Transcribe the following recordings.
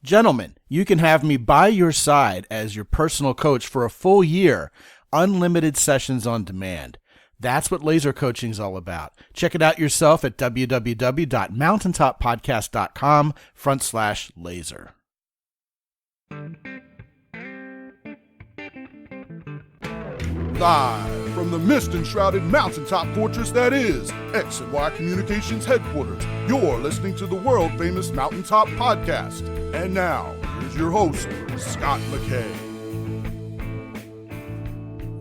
Gentlemen, you can have me by your side as your personal coach for a full year, unlimited sessions on demand. That's what laser coaching is all about. Check it out yourself at www.mountaintoppodcast.com/laser. Live from the mist-enshrouded mountaintop fortress that is X and Y Communications headquarters, you're listening to the world-famous Mountaintop Podcast. And now, here's your host, Scott McKay.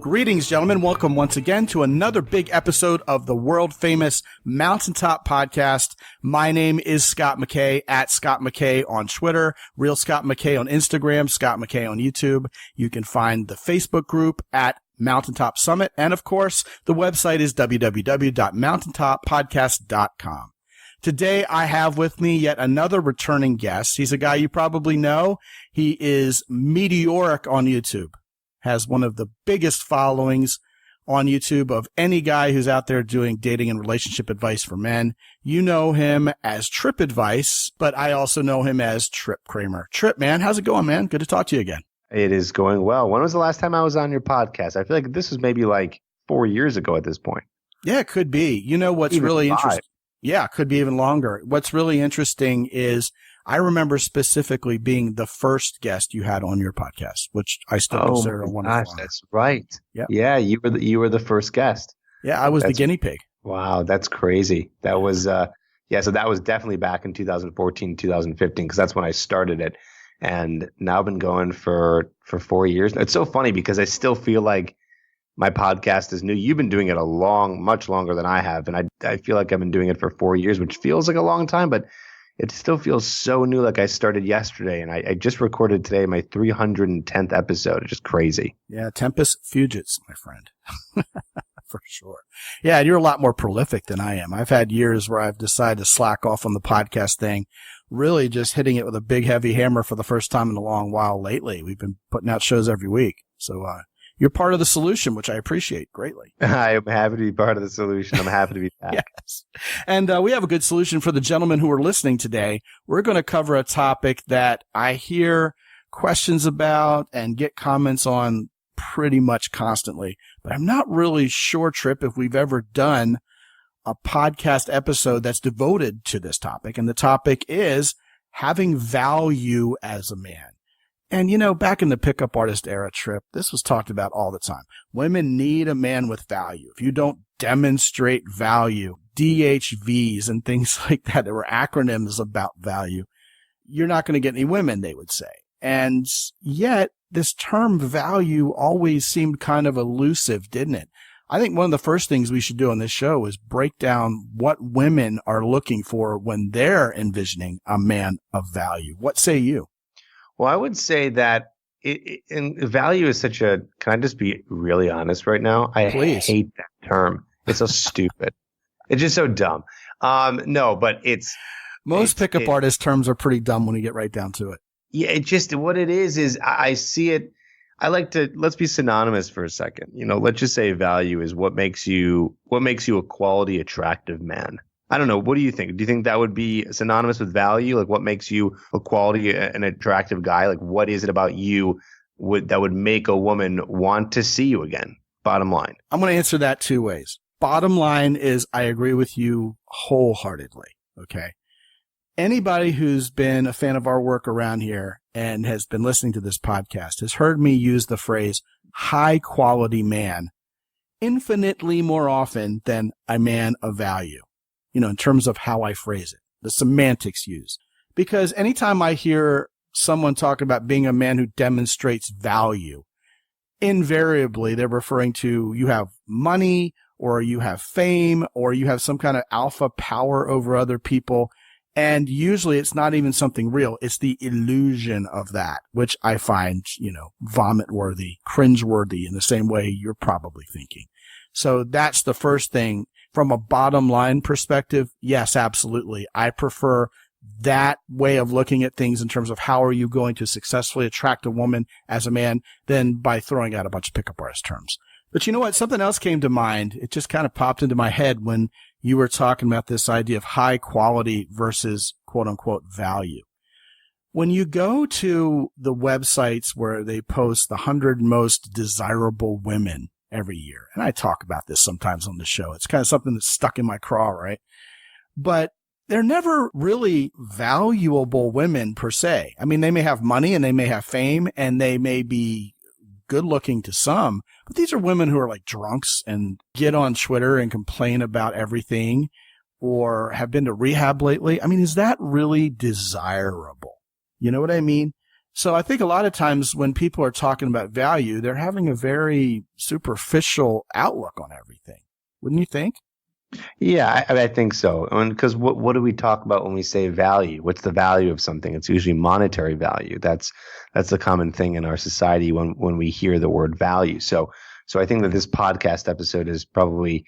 Greetings, gentlemen. Welcome once again to another big episode of the world-famous Mountaintop Podcast. My name is Scott McKay, at Scott McKay on Twitter, Real Scott McKay on Instagram, Scott McKay on YouTube. You can find the Facebook group at Mountaintop Summit. And of course, the website is www.mountaintoppodcast.com. Today, I have with me yet another returning guest. He's a guy you probably know. He is meteoric on YouTube, has one of the biggest followings on YouTube of any guy who's out there doing dating and relationship advice for men. You know him as Tripp Advice, but I also know him as Tripp Kramer. Tripp, man, how's it going, man? Good to talk to you again. It is going well. When was the last time I was on your podcast? I feel like this was maybe like 4 years ago at this point. Yeah, it could be. You know what's Even really 5. interesting? Yeah, it could be even longer. What's really interesting is I remember specifically being the first guest you had on your podcast, which I still consider a wonderful honor. That's right. Yep. Yeah, you were the first guest. Yeah, I was the guinea pig. Wow, that's crazy. That was so that was definitely back in 2014, 2015, because that's when I started it. And now I've been going for 4 years. It's so funny because I still feel like my podcast is new. You've been doing it much longer than I have. And I feel like I've been doing it for 4 years, which feels like a long time, but it still feels so new. Like I started yesterday and I just recorded today my 310th episode. It's just crazy. Yeah. Tempus fugits, my friend. For sure. Yeah. You're a lot more prolific than I am. I've had years where I've decided to slack off on the podcast thing, really just hitting it with a big heavy hammer for the first time in a long while lately. We've been putting out shows every week. So, you're part of the solution, which I appreciate greatly. I am happy to be part of the solution. I'm happy to be back. Yes. And we have a good solution for the gentlemen who are listening today. We're going to cover a topic that I hear questions about and get comments on pretty much constantly. But I'm not really sure, Tripp, if we've ever done a podcast episode that's devoted to this topic. And the topic is having value as a man. And, you know, back in the pickup artist era, Tripp, this was talked about all the time. Women need a man with value. If you don't demonstrate value, DHVs and things like that, there were acronyms about value, you're not going to get any women, they would say. And yet this term value always seemed kind of elusive, didn't it? I think one of the first things we should do on this show is break down what women are looking for when they're envisioning a man of value. What say you? Well, I would say that value is such a – can I just be really honest right now? Please. Hate that term. It's so stupid. It's just so dumb. No, but it's – Most pickup artist terms are pretty dumb when you get right down to it. Yeah, it just – what it is I see it – I like to – let's be synonymous for a second. You know, let's just say value is what makes you a quality, attractive man. I don't know. What do you think? Do you think that would be synonymous with value? Like what makes you a quality, an attractive guy? Like what is it about you that would make a woman want to see you again? Bottom line. I'm going to answer that two ways. Bottom line is I agree with you wholeheartedly. Okay. Anybody who's been a fan of our work around here and has been listening to this podcast has heard me use the phrase high quality man infinitely more often than a man of value. You know, in terms of how I phrase it, the semantics used. Because anytime I hear someone talk about being a man who demonstrates value, invariably they're referring to you have money or you have fame or you have some kind of alpha power over other people. And usually it's not even something real. It's the illusion of that, which I find, you know, vomit worthy, cringe worthy in the same way you're probably thinking. So that's the first thing. From a bottom line perspective, yes, absolutely. I prefer that way of looking at things in terms of how are you going to successfully attract a woman as a man than by throwing out a bunch of pickup artist terms. But you know what? Something else came to mind. It just kind of popped into my head when you were talking about this idea of high quality versus quote unquote value. When you go to the websites where they post the 100 most desirable women every year, and I talk about this sometimes on the show, it's kind of something that's stuck in my craw, right? But they're never really valuable women per se. I mean, they may have money and they may have fame and they may be good looking to some, but these are women who are like drunks and get on Twitter and complain about everything or have been to rehab lately. I mean, is that really desirable? You know what I mean? So I think a lot of times when people are talking about value, they're having a very superficial outlook on everything. Wouldn't you think? Yeah, I think so. Because what do we talk about when we say value? What's the value of something? It's usually monetary value. That's the common thing in our society when we hear the word value. So I think that this podcast episode is probably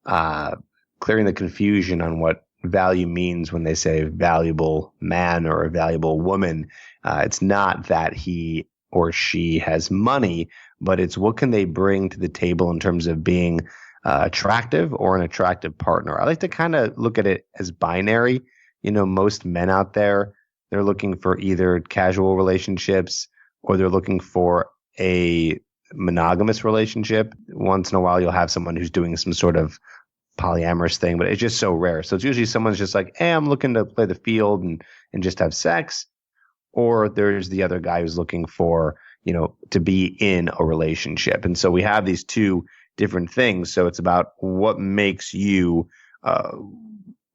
clearing the confusion on what value means when they say valuable man or a valuable woman. It's not that he or she has money, but it's what can they bring to the table in terms of being attractive or an attractive partner. I like to kind of look at it as binary. You know, most men out there, they're looking for either casual relationships or they're looking for a monogamous relationship. Once in a while, you'll have someone who's doing some sort of polyamorous thing, but it's just so rare. So it's usually someone's just like, hey, I'm looking to play the field and just have sex. Or there's the other guy who's looking for, you know, to be in a relationship. And so we have these two different things. So it's about what makes you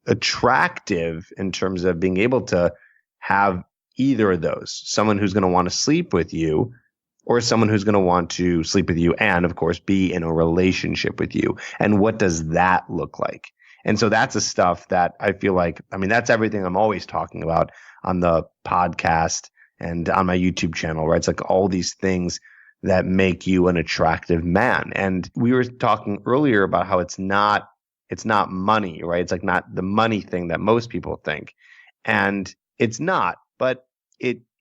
attractive in terms of being able to have either of those. Someone who's going to want to sleep with you or someone who's going to want to sleep with you and, of course, be in a relationship with you. And what does that look like? And so that's the stuff that I feel like, I mean, that's everything I'm always talking about on the podcast and on my YouTube channel, right? It's like all these things that make you an attractive man. And we were talking earlier about how it's not money, right? It's like not the money thing that most people think. And it's not, but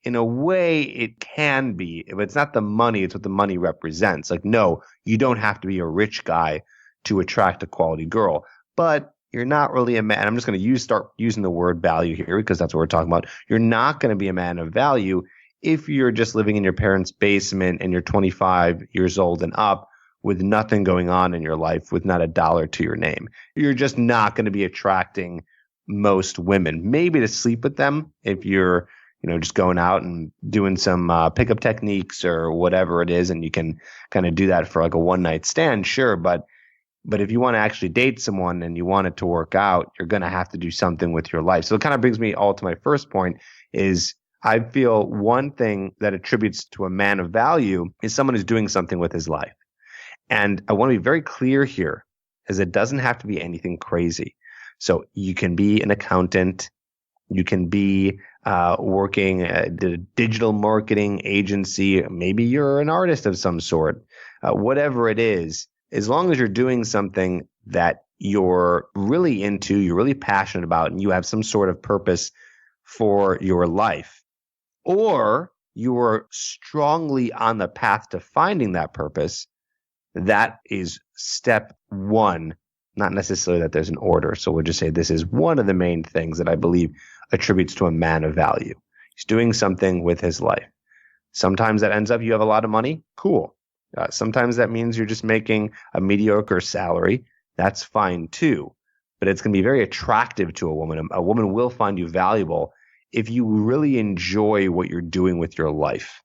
in a way it can be. If it's not the money, it's what the money represents. Like, no, you don't have to be a rich guy to attract a quality girl, but you're not really a man. I'm just going to start using the word value here because that's what we're talking about. You're not going to be a man of value if you're just living in your parents' basement and you're 25 years old and up with nothing going on in your life, with not a dollar to your name. You're just not going to be attracting most women. Maybe to sleep with them if you're, you know, just going out and doing some pickup techniques or whatever it is, and you can kind of do that for like a one-night stand, sure. But if you want to actually date someone and you want it to work out, you're going to have to do something with your life. So it kind of brings me all to my first point is I feel one thing that attributes to a man of value is someone who's doing something with his life. And I want to be very clear here, as it doesn't have to be anything crazy. So you can be an accountant, you can be working at a digital marketing agency, maybe you're an artist of some sort, whatever it is, as long as you're doing something that you're really into, you're really passionate about, and you have some sort of purpose for your life, or you are strongly on the path to finding that purpose, that is step one, not necessarily that there's an order. So we'll just say this is one of the main things that I believe attributes to a man of value. He's doing something with his life. Sometimes that ends up you have a lot of money. Cool. Sometimes that means you're just making a mediocre salary. That's fine too. But it's going to be very attractive to a woman. A woman will find you valuable if you really enjoy what you're doing with your life.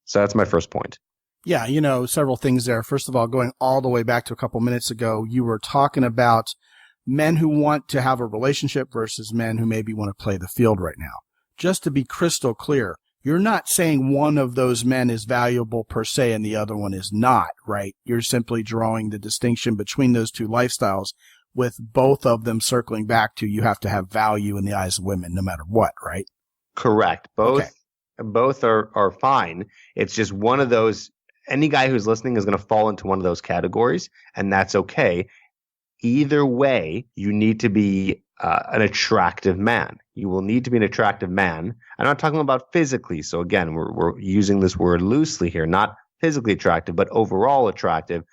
So that's my first point. Yeah, you know, several things there. First of all, going all the way back to a couple minutes ago, you were talking about men who want to have a relationship versus men who maybe want to play the field right now. Just to be crystal clear, you're not saying one of those men is valuable per se and the other one is not, right? You're simply drawing the distinction between those two lifestyles, with both of them circling back to you have to have value in the eyes of women no matter what, right? Correct. Both are fine. It's just one of those. Any guy who's listening is going to fall into one of those categories, and that's okay. Either way, you need to be an attractive man. You will need to be an attractive man. I'm not talking about physically. So again, we're using this word loosely here, not physically attractive, but overall attractive,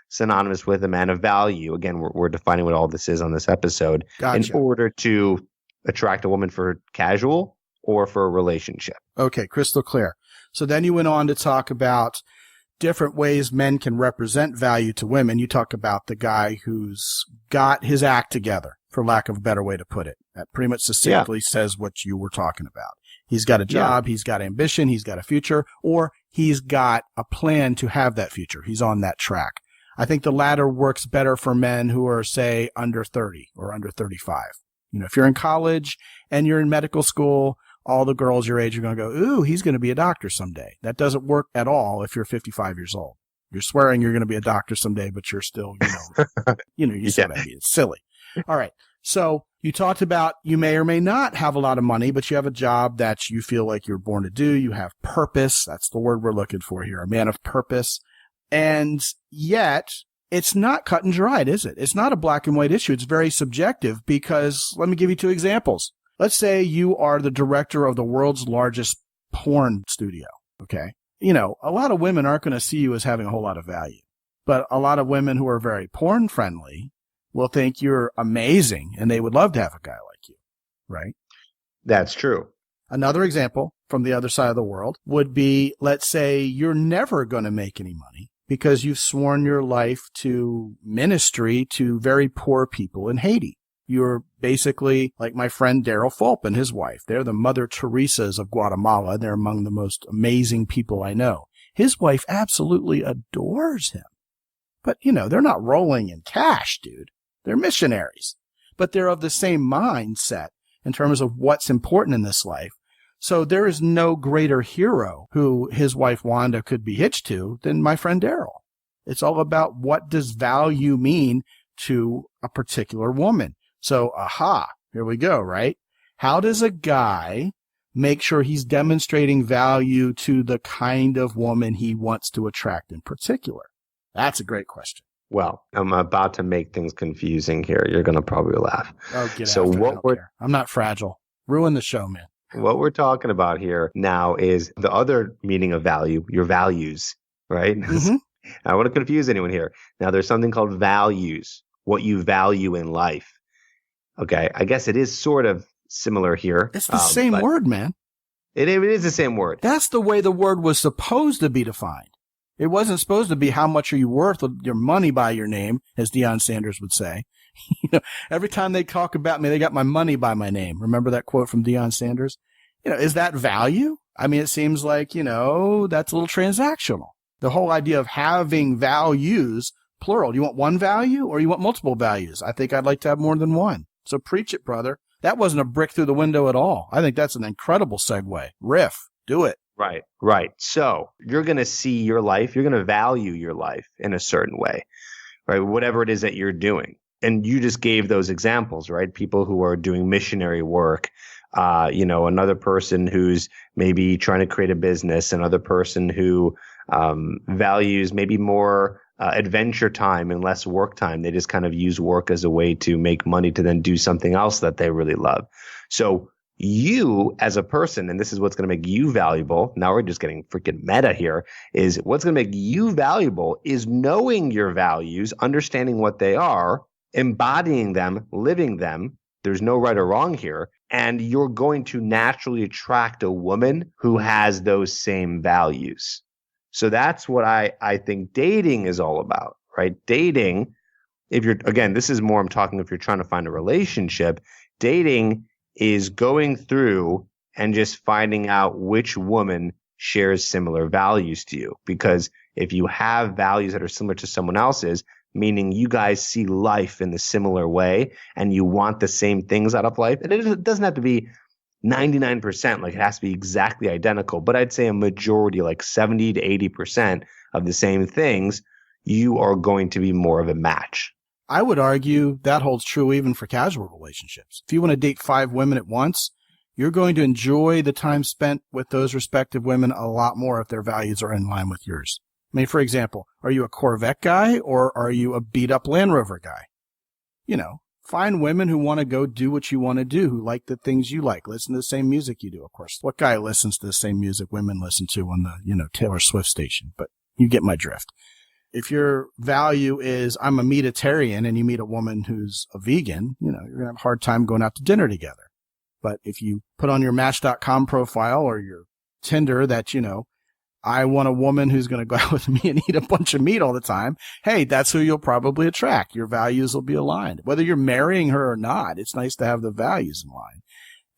synonymous with a man of value. Again, we're defining what all this is on this episode. Gotcha. In order to attract a woman for casual or for a relationship. Okay, crystal clear. So then you went on to talk about different ways men can represent value to women. You talk about the guy who's got his act together, for lack of a better way to put it. That pretty much succinctly says what you were talking about. He's got a job, he's got ambition, he's got a future, or he's got a plan to have that future. He's on that track. I think the latter works better for men who are, say, under 30 or under 35. You know, if you're in college and you're in medical school, all the girls your age are going to go, ooh, he's going to be a doctor someday. That doesn't work at all if you're 55 years old. You're swearing you're going to be a doctor someday, but you're still, you see what I mean. It's silly. All right. So you talked about you may or may not have a lot of money, but you have a job that you feel like you're born to do. You have purpose. That's the word we're looking for here, a man of purpose. And yet it's not cut and dried, is it? It's not a black and white issue. It's very subjective because let me give you two examples. Let's say you are the director of the world's largest porn studio. Okay. You know, a lot of women aren't going to see you as having a whole lot of value, but a lot of women who are very porn friendly will think you're amazing and they would love to have a guy like you. Right. That's true. Another example from the other side of the world would be, let's say you're never going to make any money because you've sworn your life to ministry to very poor people in Haiti. You're basically like my friend Daryl Fulp and his wife. They're the Mother Teresas of Guatemala. They're among the most amazing people I know. His wife absolutely adores him. But, they're not rolling in cash, dude. They're missionaries. But they're of the same mindset in terms of what's important in this life. So there is no greater hero who his wife Wanda could be hitched to than my friend Daryl. It's all about what does value mean to a particular woman. So, here we go, right? How does a guy make sure he's demonstrating value to the kind of woman he wants to attract in particular? That's a great question. Well, I'm about to make things confusing here. You're going to probably laugh. Oh, get so after what we're I'm not fragile. Ruin the show, man. What we're talking about here now is the other meaning of value, your values, right? Mm-hmm. I don't want to confuse anyone here. Now, there's something called values, what you value in life. Okay, I guess it is sort of similar here. It's the same word, man. It is the same word. That's the way the word was supposed to be defined. It wasn't supposed to be how much are you worth with your money by your name, as Deion Sanders would say. Every time they talk about me, they got my money by my name. Remember that quote from Deion Sanders? Is that value? I mean, it seems like, that's a little transactional. The whole idea of having values, plural. Do you want one value or you want multiple values? I think I'd like to have more than one. So preach it, brother. That wasn't a brick through the window at all. I think that's an incredible segue. Riff. Do it. Right. So you're going to see your life. You're going to value your life in a certain way, right? Whatever it is that you're doing. And you just gave those examples, right? People who are doing missionary work, another person who's maybe trying to create a business, another person who values maybe more adventure time and less work time. They just kind of use work as a way to make money to then do something else that they really love. So you as a person, and this is what's going to make you valuable. Now we're just getting freaking meta here, is what's going to make you valuable is knowing your values, understanding what they are, embodying them, living them. There's no right or wrong here. And you're going to naturally attract a woman who has those same values. So that's what I think dating is all about, right? Dating, this is more I'm talking if you're trying to find a relationship, dating is going through and just finding out which woman shares similar values to you. Because if you have values that are similar to someone else's, meaning you guys see life in the similar way and you want the same things out of life, and it doesn't have to be 99%, like it has to be exactly identical, but I'd say a majority, like 70 to 80% of the same things, you are going to be more of a match. I would argue that holds true even for casual relationships. If you want to date 5 women at once, you're going to enjoy the time spent with those respective women a lot more if their values are in line with yours. I mean, for example, are you a Corvette guy or are you a beat up Land Rover guy? Find women who want to go do what you want to do, who like the things you like, listen to the same music you do, of course. What guy listens to the same music women listen to on the, Taylor Swift station? But you get my drift. If your value is I'm a meatitarian and you meet a woman who's a vegan, you're going to have a hard time going out to dinner together. But if you put on your Match.com profile or your Tinder that, I want a woman who's going to go out with me and eat a bunch of meat all the time, hey, that's who you'll probably attract. Your values will be aligned. Whether you're marrying her or not, it's nice to have the values in line.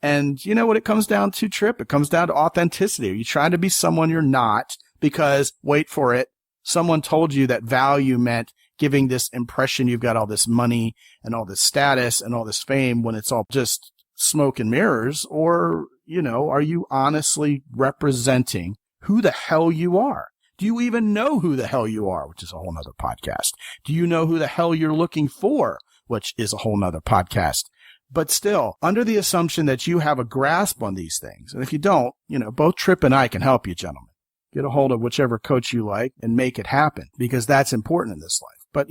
And you know what it comes down to, Tripp? It comes down to authenticity. Are you trying to be someone you're not because, wait for it, someone told you that value meant giving this impression you've got all this money and all this status and all this fame when it's all just smoke and mirrors? Or, are you honestly representing who the hell you are? Do you even know who the hell you are, which is a whole nother podcast? Do you know who the hell you're looking for, which is a whole nother podcast? But still, under the assumption that you have a grasp on these things. And if you don't, both Tripp and I can help you, gentlemen. Get a hold of whichever coach you like and make it happen, because that's important in this life. But,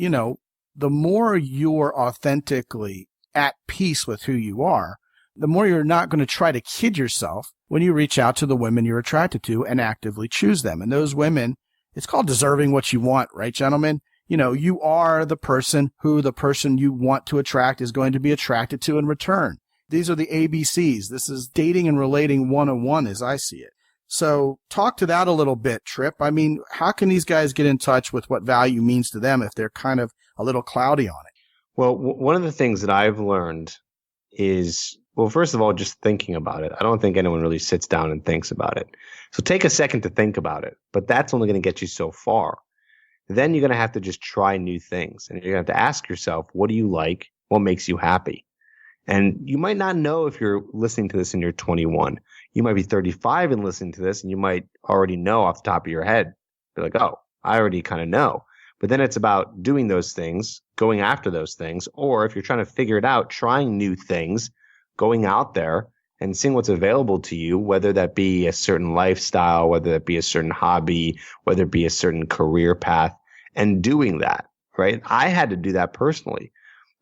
the more you're authentically at peace with who you are, the more you're not going to try to kid yourself when you reach out to the women you're attracted to and actively choose them. And those women, it's called deserving what you want, right, gentlemen? You are the person who the person you want to attract is going to be attracted to in return. These are the ABCs. This is dating and relating 101 as I see it. So talk to that a little bit, Tripp. I mean, how can these guys get in touch with what value means to them if they're kind of a little cloudy on it? Well, one of the things that I've learned is, well, first of all, just thinking about it. I don't think anyone really sits down and thinks about it. So take a second to think about it, but that's only going to get you so far. Then you're going to have to just try new things. And you're going to have to ask yourself, what do you like? What makes you happy? And you might not know if you're listening to this and you're 21. You might be 35 and listening to this, and you might already know off the top of your head. Be like, oh, I already kind of know. But then it's about doing those things, going after those things, or if you're trying to figure it out, trying new things, going out there and seeing what's available to you, whether that be a certain lifestyle, whether that be a certain hobby, whether it be a certain career path, and doing that, right? I had to do that personally.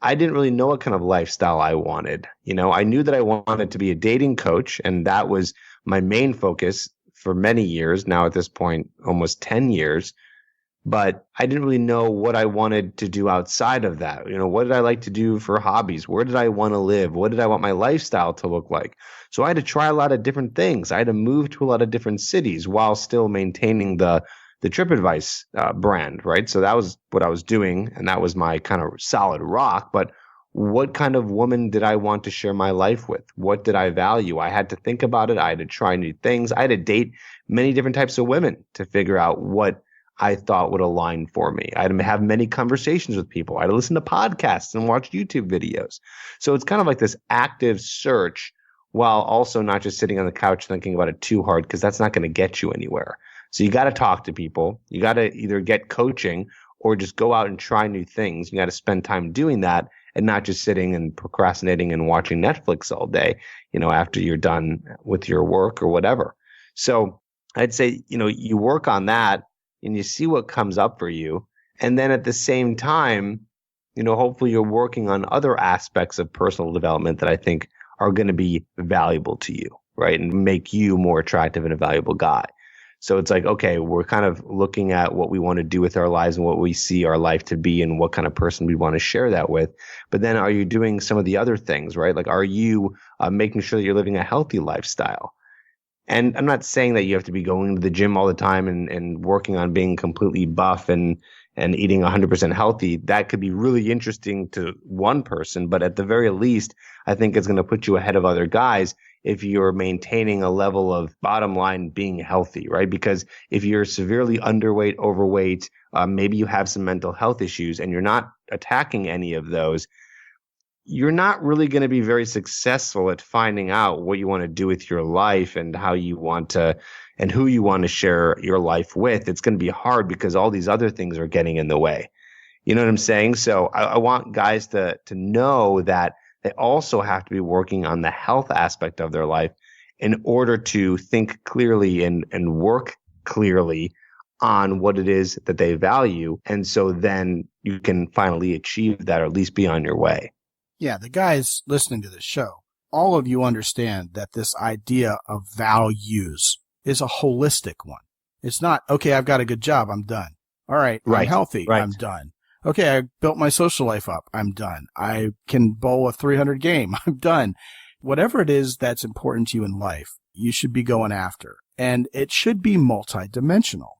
I didn't really know what kind of lifestyle I wanted. I knew that I wanted to be a dating coach, and that was my main focus for many years. Now at this point, almost 10 years. But I didn't really know what I wanted to do outside of that. What did I like to do for hobbies? Where did I want to live? What did I want my lifestyle to look like? So I had to try a lot of different things. I had to move to a lot of different cities while still maintaining the Tripp Advice brand, right? So that was what I was doing, and that was my kind of solid rock. But what kind of woman did I want to share my life with? What did I value? I had to think about it. I had to try new things. I had to date many different types of women to figure out what I thought would align for me. I had to have many conversations with people. I had to listen to podcasts and watch YouTube videos. So it's kind of like this active search while also not just sitting on the couch thinking about it too hard, because that's not going to get you anywhere. So you got to talk to people. You got to either get coaching or just go out and try new things. You got to spend time doing that and not just sitting and procrastinating and watching Netflix all day, after you're done with your work or whatever. So I'd say, you work on that and you see what comes up for you. And then at the same time, hopefully you're working on other aspects of personal development that I think are going to be valuable to you, right? And make you more attractive and a valuable guy. So it's like, okay, we're kind of looking at what we want to do with our lives and what we see our life to be and what kind of person we want to share that with. But then are you doing some of the other things, right? Like, are you making sure that you're living a healthy lifestyle? And I'm not saying that you have to be going to the gym all the time and working on being completely buff and eating 100% healthy. That could be really interesting to one person, but at the very least, I think it's going to put you ahead of other guys if you're maintaining a level of bottom line being healthy, right? Because if you're severely underweight, overweight, maybe you have some mental health issues and you're not attacking any of those, you're not really going to be very successful at finding out what you want to do with your life and how you want to and who you want to share your life with. It's going to be hard because all these other things are getting in the way. You know what I'm saying? So I want guys to know that they also have to be working on the health aspect of their life in order to think clearly and work clearly on what it is that they value. And so then you can finally achieve that, or at least be on your way. Yeah, the guys listening to this show, all of you understand that this idea of values is a holistic one. It's not, okay, I've got a good job, I'm done. All right, I'm healthy, I'm done. Okay, I built my social life up, I'm done. I can bowl a 300 game, I'm done. whatever it is that's important to you in life, you should be going after. And it should be multidimensional,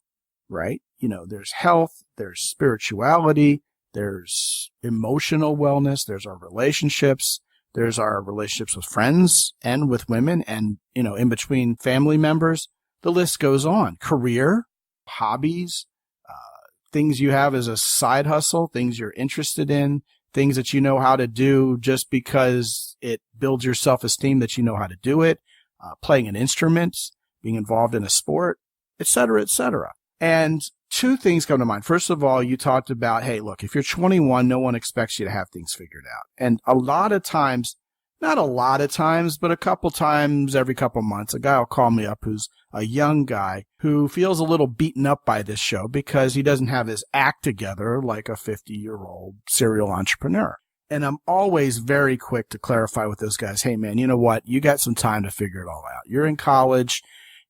right? There's health, there's spirituality, there's emotional wellness, there's our relationships, there's our relationships with friends and with women and, in between family members. The list goes on. Career, hobbies, things you have as a side hustle, things you're interested in, things that you know how to do just because it builds your self-esteem that you know how to do it, playing an instrument, being involved in a sport, et cetera, et cetera. And two things come to mind. First of all, you talked about, hey, look, if you're 21, no one expects you to have things figured out. And a lot of times, not a lot of times, but a couple times every couple months, a guy will call me up who's a young guy who feels a little beaten up by this show because he doesn't have his act together like a 50-year-old serial entrepreneur. And I'm always very quick to clarify with those guys, hey, man, you know what? You got some time to figure it all out. You're in college.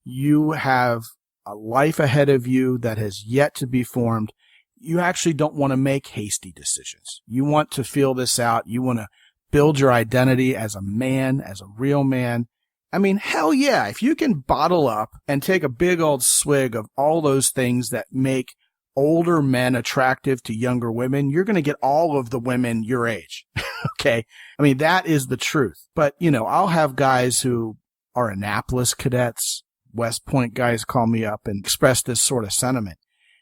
You have a life ahead of you that has yet to be formed. You actually don't want to make hasty decisions. You want to feel this out. You want to build your identity as a man, as a real man. I mean, hell yeah, if you can bottle up and take a big old swig of all those things that make older men attractive to younger women, you're going to get all of the women your age. Okay. I mean, that is the truth. But, I'll have guys who are Annapolis cadets, West Point guys call me up and express this sort of sentiment.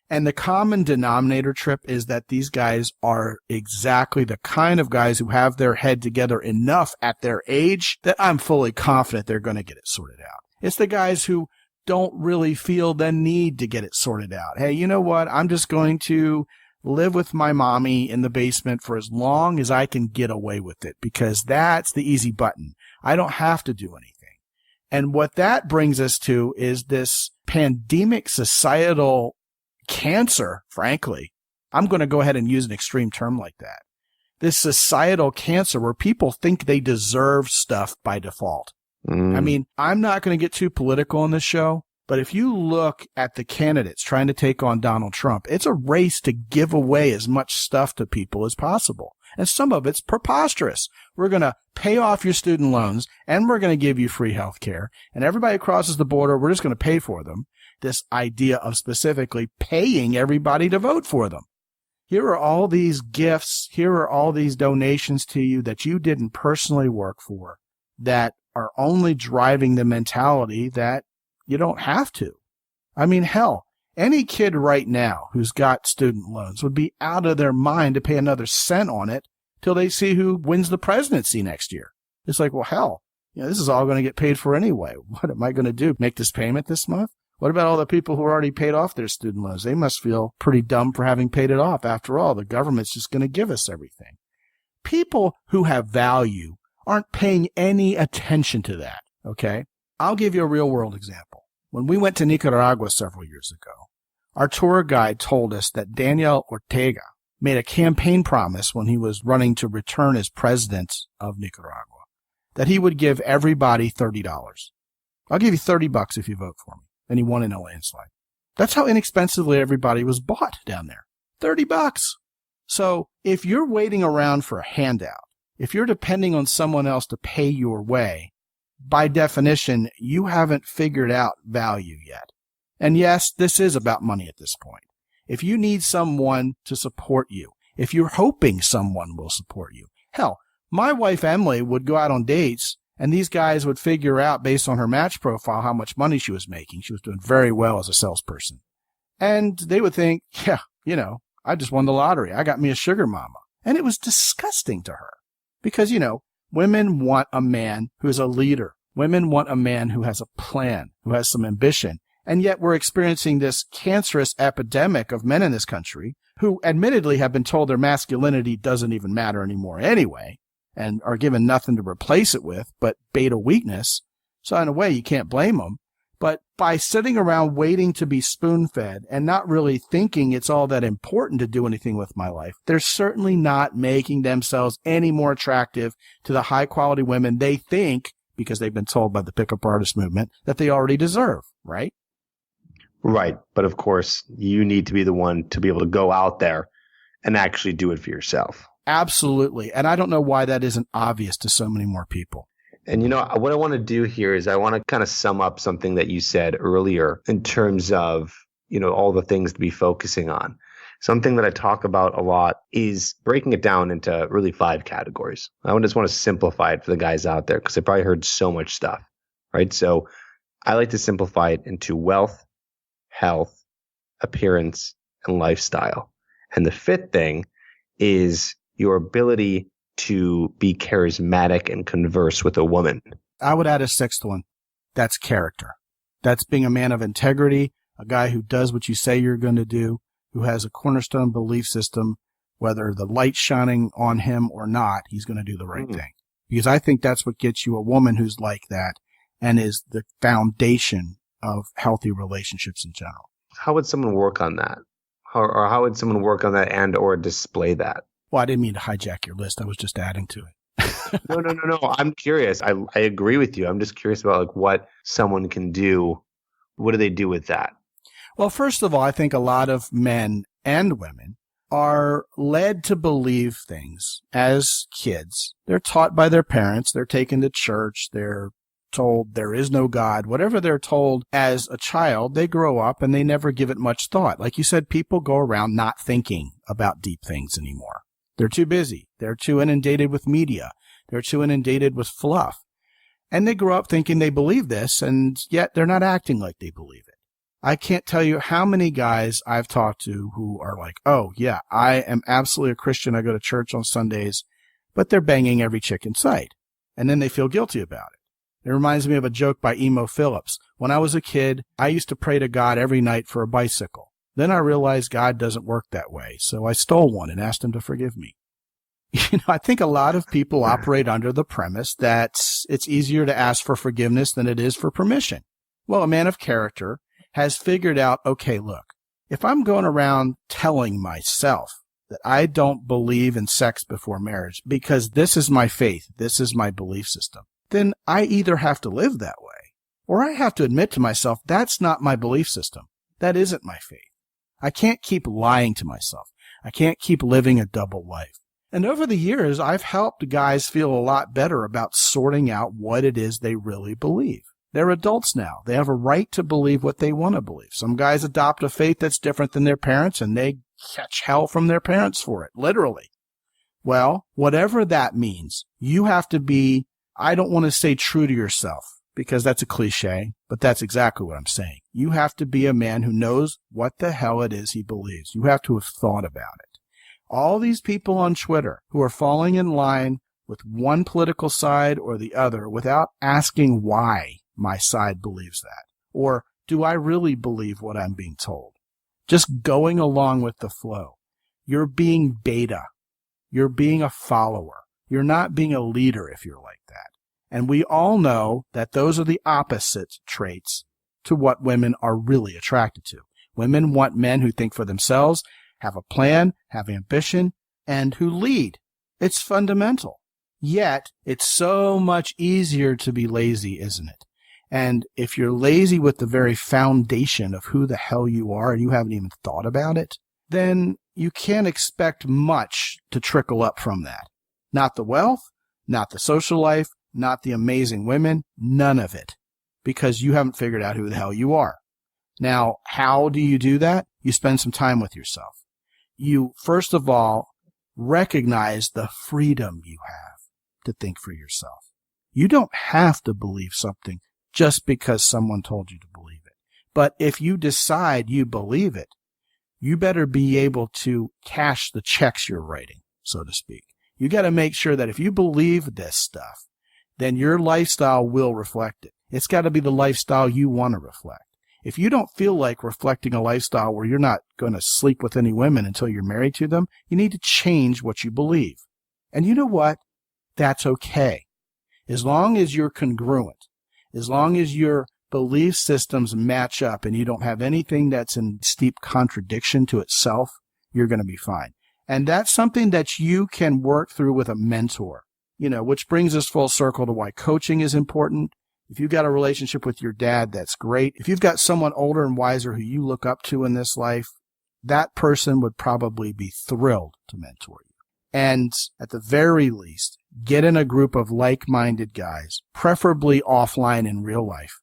And the common denominator, Tripp, is that these guys are exactly the kind of guys who have their head together enough at their age that I'm fully confident they're going to get it sorted out. It's the guys who don't really feel the need to get it sorted out. Hey, you know what? I'm just going to live with my mommy in the basement for as long as I can get away with it because that's the easy button. I don't have to do anything. And what that brings us to is this pandemic societal cancer, frankly. I'm going to go ahead and use an extreme term like that. This societal cancer where people think they deserve stuff by default. I mean, I'm not going to get too political on this show, but if you look at the candidates trying to take on Donald Trump, it's a race to give away as much stuff to people as possible. And some of it's preposterous. We're going to pay off your student loans and we're going to give you free health care. And everybody who crosses the border, we're just going to pay for them. This idea of specifically paying everybody to vote for them. Here are all these gifts. Here are all these donations to you that you didn't personally work for that are only driving the mentality that you don't have to. I mean, hell, any kid right now who's got student loans would be out of their mind to pay another cent on it till they see who wins the presidency next year. It's like, well, hell, this is all going to get paid for anyway. What am I going to do? Make this payment this month? What about all the people who already paid off their student loans? They must feel pretty dumb for having paid it off. After all, the government's just going to give us everything. People who have value aren't paying any attention to that, okay? I'll give you a real-world example. When we went to Nicaragua several years ago, our tour guide told us that Daniel Ortega made a campaign promise when he was running to return as president of Nicaragua, that he would give everybody $30. I'll give you $30 if you vote for me. And he won in a landslide. That's how inexpensively everybody was bought down there. $30. So if you're waiting around for a handout, if you're depending on someone else to pay your way, by definition, you haven't figured out value yet. And yes, this is about money at this point. If you need someone to support you, if you're hoping someone will support you, hell, my wife Emily would go out on dates and these guys would figure out based on her match profile how much money she was making. She was doing very well as a salesperson. And they would think, yeah, I just won the lottery. I got me a sugar mama. And it was disgusting to her because, women want a man who's a leader. Women want a man who has a plan, who has some ambition. And yet we're experiencing this cancerous epidemic of men in this country who admittedly have been told their masculinity doesn't even matter anymore anyway, and are given nothing to replace it with but beta weakness. So in a way, you can't blame them. But by sitting around waiting to be spoon-fed and not really thinking it's all that important to do anything with my life, they're certainly not making themselves any more attractive to the high-quality women they think, because they've been told by the pickup artist movement, that they already deserve, right? Right. But of course, you need to be the one to be able to go out there and actually do it for yourself. Absolutely. And I don't know why that isn't obvious to so many more people. And what I want to do here is I want to kind of sum up something that you said earlier in terms of, all the things to be focusing on. Something that I talk about a lot is breaking it down into really 5 categories. I just want to simplify it for the guys out there because they probably heard so much stuff, right? So I like to simplify it into wealth, health, appearance, and lifestyle. And the 5th thing is your ability to be charismatic and converse with a woman. I would add a 6th one. That's character. That's being a man of integrity, a guy who does what you say you're going to do, who has a cornerstone belief system, whether the light's shining on him or not, he's going to do the right thing. Because I think that's what gets you a woman who's like that and is the foundation of healthy relationships in general. How would someone work on that? Or how would someone work on that and or display that? Well, I didn't mean to hijack your list. I was just adding to it. No. I'm curious. I agree with you. I'm just curious about what someone can do. What do they do with that? Well, first of all, I think a lot of men and women are led to believe things as kids. They're taught by their parents. They're taken to church. They're told there is no God. Whatever they're told as a child, they grow up and they never give it much thought. Like you said, people go around not thinking about deep things anymore. They're too busy. They're too inundated with media. They're too inundated with fluff. And they grow up thinking they believe this, and yet they're not acting like they believe it. I can't tell you how many guys I've talked to who are like, oh, yeah, I am absolutely a Christian. I go to church on Sundays, but they're banging every chick in sight. And then they feel guilty about it. It reminds me of a joke by Emo Phillips. When I was a kid, I used to pray to God every night for a bicycle. Then I realized God doesn't work that way, so I stole one and asked him to forgive me. I think a lot of people operate under the premise that it's easier to ask for forgiveness than it is for permission. Well, a man of character has figured out, okay, look, if I'm going around telling myself that I don't believe in sex before marriage because this is my faith, this is my belief system, then I either have to live that way or I have to admit to myself that's not my belief system. That isn't my faith. I can't keep lying to myself. I can't keep living a double life. And over the years, I've helped guys feel a lot better about sorting out what it is they really believe. They're adults now. They have a right to believe what they want to believe. Some guys adopt a faith that's different than their parents, and they catch hell from their parents for it, literally. Well, whatever that means, you have to be, I don't want to say true to yourself, because that's a cliche, but that's exactly what I'm saying. You have to be a man who knows what the hell it is he believes. You have to have thought about it. All these people on Twitter who are falling in line with one political side or the other without asking why my side believes that, or do I really believe what I'm being told? Just going along with the flow. You're being beta. You're being a follower. You're not being a leader if you're like that. And we all know that those are the opposite traits to what women are really attracted to. Women want men who think for themselves, have a plan, have ambition, and who lead. It's fundamental. Yet, it's so much easier to be lazy, isn't it? And if you're lazy with the very foundation of who the hell you are and you haven't even thought about it, then you can't expect much to trickle up from that. Not the wealth, not the social life, not the amazing women, none of it, because you haven't figured out who the hell you are. Now, how do you do that? You spend some time with yourself. You, first of all, recognize the freedom you have to think for yourself. You don't have to believe something just because someone told you to believe it. But if you decide you believe it, you better be able to cash the checks you're writing, so to speak. You got to make sure that if you believe this stuff, then your lifestyle will reflect it. It's got to be the lifestyle you want to reflect. If you don't feel like reflecting a lifestyle where you're not going to sleep with any women until you're married to them, you need to change what you believe. And you know what? That's okay. As long as you're congruent, as long as your belief systems match up and you don't have anything that's in steep contradiction to itself, you're going to be fine. And that's something that you can work through with a mentor, which brings us full circle to why coaching is important. If you've got a relationship with your dad, that's great. If you've got someone older and wiser who you look up to in this life, that person would probably be thrilled to mentor you. And at the very least, Get in a group of like-minded guys, preferably offline in real life,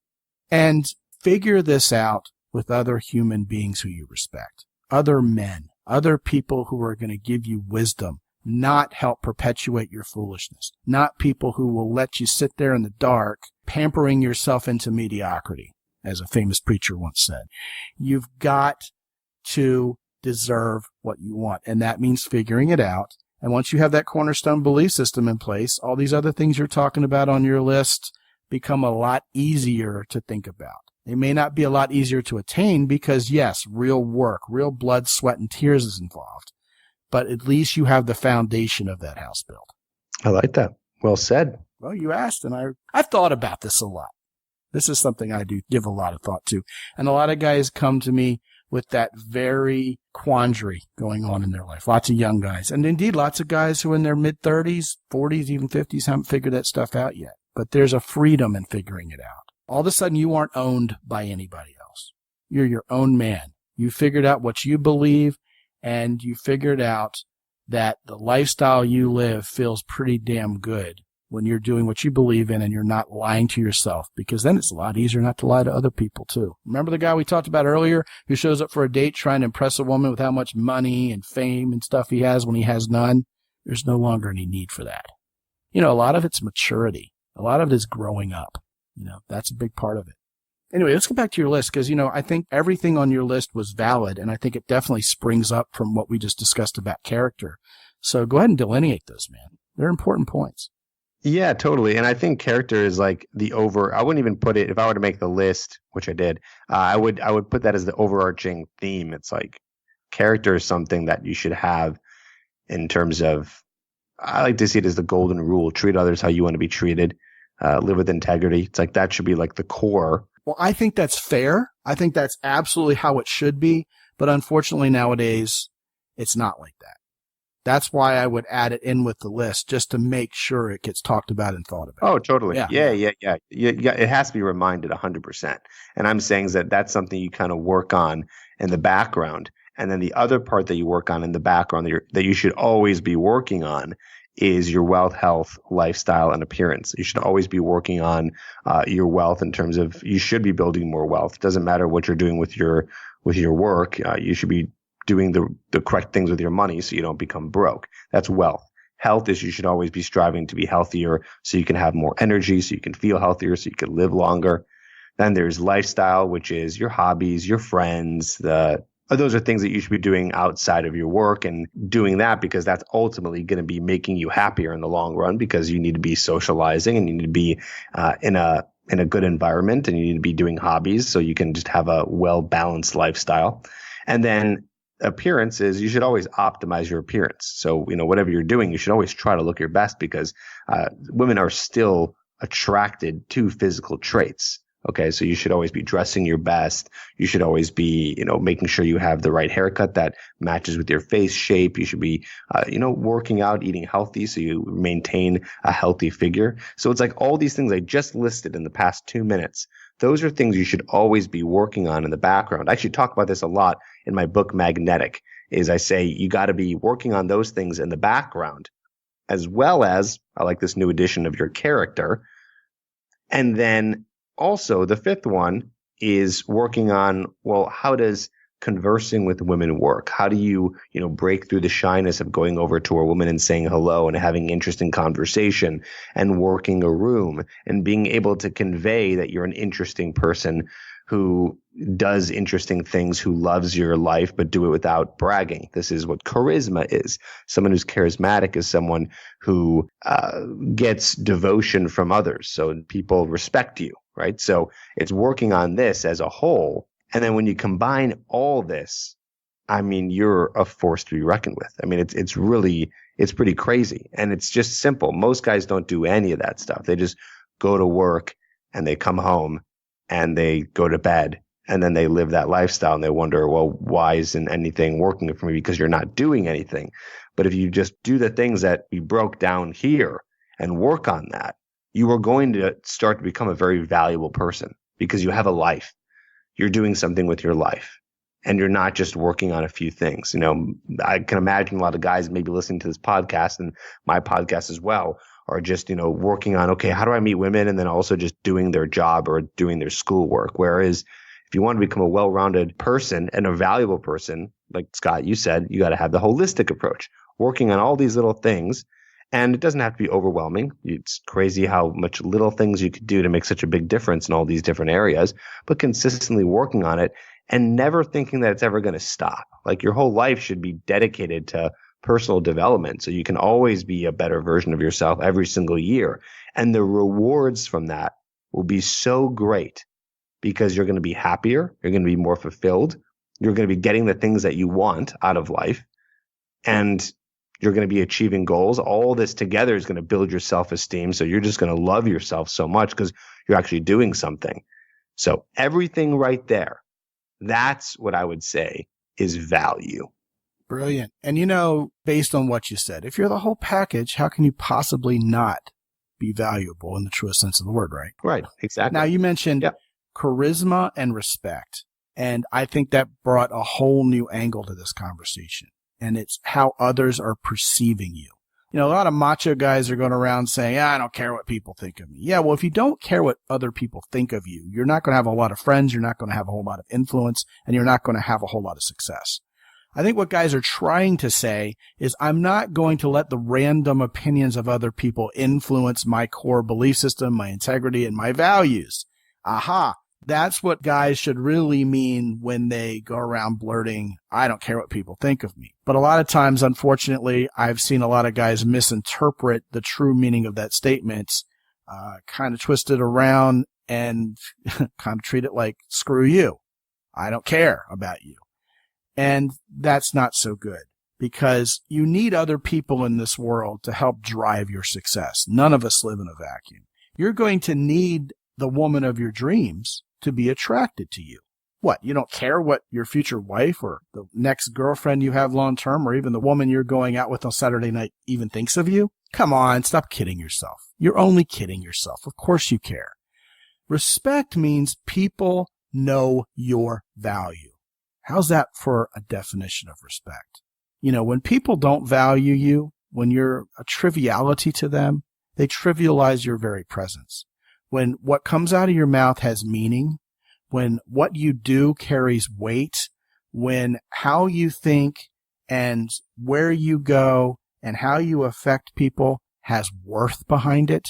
and figure this out with other human beings who you respect, other men, other people who are going to give you wisdom, not help perpetuate your foolishness, not people who will let you sit there in the dark, pampering yourself into mediocrity, as a famous preacher once said. You've got to deserve what you want, and that means figuring it out. And once you have that cornerstone belief system in place, all these other things you're talking about on your list become a lot easier to think about. They may not be a lot easier to attain because, yes, real work, real blood, sweat, and tears is involved. But at least you have the foundation of that house built. I like that. Well said. Well, you asked, and I've thought about this a lot. This is something I do give a lot of thought to. And a lot of guys come to me with that very quandary going on in their life. Lots of young guys. And indeed, lots of guys who are in their mid-30s, 40s, even 50s haven't figured that stuff out yet. But there's a freedom in figuring it out. All of a sudden, you aren't owned by anybody else. You're your own man. You figured out what you believe, and you figured out that the lifestyle you live feels pretty damn good when you're doing what you believe in and you're not lying to yourself, because then it's a lot easier not to lie to other people too. Remember the guy we talked about earlier who shows up for a date trying to impress a woman with how much money and fame and stuff he has when he has none? There's no longer any need for that. A lot of it's maturity. A lot of it is growing up. That's a big part of it. Anyway, let's get back to your list because, I think everything on your list was valid, and I think it definitely springs up from what we just discussed about character. So go ahead and delineate those, man. They're important points. Yeah, totally. And I think character is like I wouldn't even put it, if I were to make the list, which I did, I would put that as the overarching theme. It's like character is something that you should have in terms of, I like to see it as the golden rule: treat others how you want to be treated, live with integrity. It's like that should be like the core. Well, I think that's fair. I think that's absolutely how it should be. But unfortunately nowadays, it's not like that. That's why I would add it in with the list, just to make sure it gets talked about and thought about. Oh, totally. Yeah. It has to be reminded 100%. And I'm saying that that's something you kind of work on in the background. And then the other part that you work on in the background that you should always be working on is your wealth, health, lifestyle, and appearance. You should always be working on your wealth in terms of you should be building more wealth. It doesn't matter what you're doing with your work. You should be doing the correct things with your money so you don't become broke. That's wealth. Health is you should always be striving to be healthier so you can have more energy, so you can feel healthier, so you can live longer. Then there's lifestyle, which is your hobbies, your friends, those are things that you should be doing outside of your work, and doing that because that's ultimately going to be making you happier in the long run, because you need to be socializing and you need to be in a good environment, and you need to be doing hobbies so you can just have a well-balanced lifestyle. And then appearance is you should always optimize your appearance. So, whatever you're doing, you should always try to look your best, because women are still attracted to physical traits. Okay, so you should always be dressing your best. You should always be, making sure you have the right haircut that matches with your face shape. You should be, working out, eating healthy so you maintain a healthy figure. So it's like all these things I just listed in the past 2 minutes. Those are things you should always be working on in the background. I actually talk about this a lot in my book, Magnetic, is I say you got to be working on those things in the background, as well as, I like this new edition of your character. And then also, the fifth one is working on, well, how does conversing with women work? How do you, break through the shyness of going over to a woman and saying hello and having interesting conversation and working a room and being able to convey that you're an interesting person who does interesting things, who loves your life, but do it without bragging. This is what charisma is. Someone who's charismatic is someone who gets devotion from others. So people respect you, right? So it's working on this as a whole. And then when you combine all this, you're a force to be reckoned with. It's pretty crazy. And it's just simple. Most guys don't do any of that stuff. They just go to work and they come home and they go to bed, and then they live that lifestyle and they wonder, well, why isn't anything working for me? Because you're not doing anything. But if you just do the things that we broke down here and work on that, you are going to start to become a very valuable person, because you have a life. You're doing something with your life, and you're not just working on a few things. I can imagine a lot of guys maybe listening to this podcast and my podcast as well are just, working on, okay, how do I meet women? And then also just doing their job or doing their schoolwork. Whereas if you want to become a well-rounded person and a valuable person, like Scott, you said, you got to have the holistic approach, working on all these little things. And it doesn't have to be overwhelming. It's crazy how much little things you could do to make such a big difference in all these different areas, but consistently working on it and never thinking that it's ever going to stop. Like your whole life should be dedicated to personal development. So you can always be a better version of yourself every single year. And the rewards from that will be so great because you're going to be happier. You're going to be more fulfilled. You're going to be getting the things that you want out of life. And you're going to be achieving goals. All this together is going to build your self-esteem. So you're just going to love yourself so much because you're actually doing something. So everything right there, that's what I would say is value. Brilliant. And based on what you said, if you're the whole package, how can you possibly not be valuable in the truest sense of the word, right? Right. Exactly. Now you mentioned charisma and respect. And I think that brought a whole new angle to this conversation. And it's how others are perceiving you. A lot of macho guys are going around saying, I don't care what people think of me. Yeah, well, if you don't care what other people think of you, you're not going to have a lot of friends, you're not going to have a whole lot of influence, and you're not going to have a whole lot of success. I think what guys are trying to say is I'm not going to let the random opinions of other people influence my core belief system, my integrity, and my values. Aha. That's what guys should really mean when they go around blurting, I don't care what people think of me. But a lot of times, unfortunately, I've seen a lot of guys misinterpret the true meaning of that statement, kind of twist it around and kind of treat it like, screw you. I don't care about you. And that's not so good because you need other people in this world to help drive your success. None of us live in a vacuum. You're going to need the woman of your dreams to be attracted to you. What, you don't care what your future wife or the next girlfriend you have long term or even the woman you're going out with on Saturday night even thinks of you? Come on, stop kidding yourself. You're only kidding yourself. Of course you care. Respect means people know your value. How's that for a definition of respect? When people don't value you, when you're a triviality to them, they trivialize your very presence. When what comes out of your mouth has meaning, when what you do carries weight, when how you think and where you go and how you affect people has worth behind it,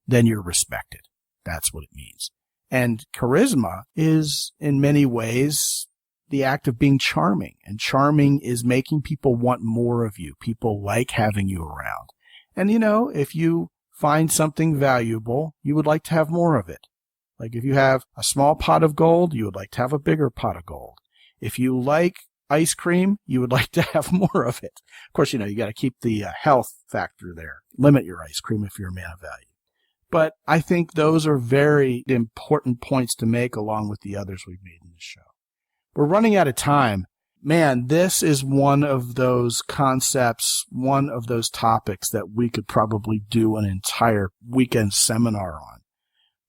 then you're respected. That's what it means. And charisma is, in many ways, the act of being charming. And charming is making people want more of you. People like having you around. And, if you find something valuable, you would like to have more of it. Like if you have a small pot of gold, you would like to have a bigger pot of gold. If you like ice cream, you would like to have more of it. Of course, you got to keep the health factor there. Limit your ice cream if you're a man of value. But I think those are very important points to make along with the others we've made in this show. We're running out of time. Man, this is one of those concepts, one of those topics that we could probably do an entire weekend seminar on.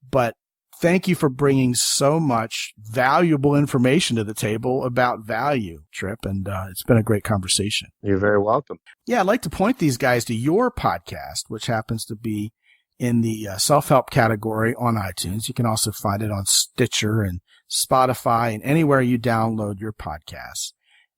But thank you for bringing so much valuable information to the table about value, Tripp, and it's been a great conversation. You're very welcome. Yeah, I'd like to point these guys to your podcast, which happens to be in the self-help category on iTunes. You can also find it on Stitcher and Spotify and anywhere you download your podcasts.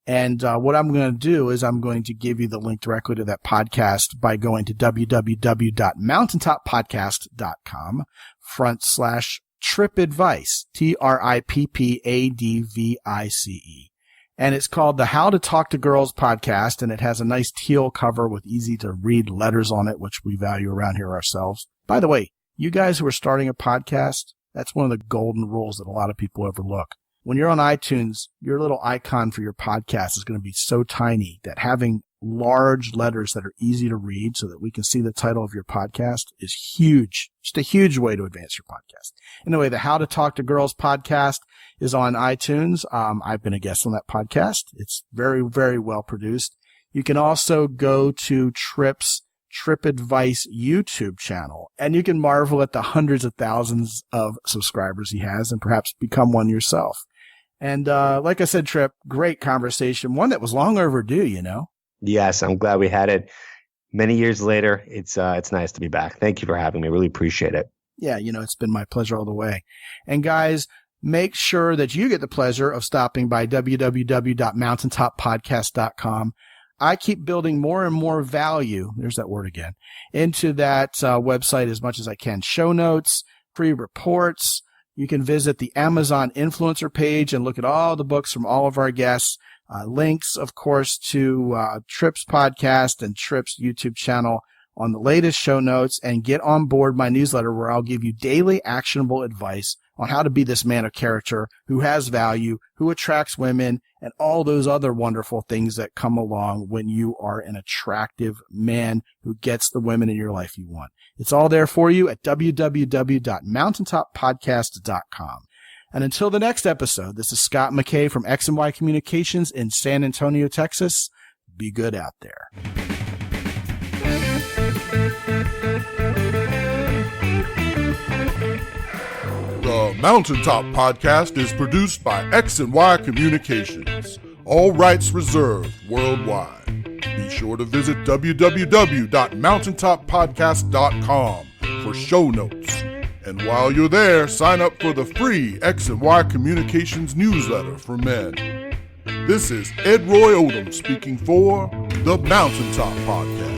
And what I'm going to do is I'm going to give you the link directly to that podcast by going to www.mountaintoppodcast.com/Tripp-Advice, TRIPPADVICE. And it's called the How to Talk to Girls podcast, and it has a nice teal cover with easy to read letters on it, which we value around here ourselves. By the way, you guys who are starting a podcast, that's one of the golden rules that a lot of people overlook. When you're on iTunes, your little icon for your podcast is going to be so tiny that having large letters that are easy to read so that we can see the title of your podcast is huge. Just a huge way to advance your podcast. Anyway, the How to Talk to Girls podcast is on iTunes. I've been a guest on that podcast. It's very, very well produced. You can also go to Tripp's Tripp-Advice YouTube channel, and you can marvel at the hundreds of thousands of subscribers he has and perhaps become one yourself. And like I said, Tripp, great conversation, one that was long overdue, Yes, I'm glad we had it. many years later, it's nice to be back. Thank you for having me. Really appreciate it. Yeah, it's been my pleasure all the way. And guys, make sure that you get the pleasure of stopping by www.mountaintoppodcast.com. I keep building more and more value, there's that word again, into that website as much as I can. Show notes, free reports. You can visit the Amazon influencer page and look at all the books from all of our guests. Links, of course, to Tripp's podcast and Tripp's YouTube channel on the latest show notes, and get on board my newsletter where I'll give you daily actionable advice on how to be this man of character who has value, who attracts women, and all those other wonderful things that come along when you are an attractive man who gets the women in your life you want. It's all there for you at www.mountaintoppodcast.com. And until the next episode, this is Scott McKay from X&Y Communications in San Antonio, Texas. Be good out there. The Mountaintop Podcast is produced by X&Y Communications. All rights reserved worldwide. Be sure to visit www.mountaintoppodcast.com for show notes. And while you're there, sign up for the free X&Y Communications newsletter for men. This is Ed Roy Odom speaking for the Mountaintop Podcast.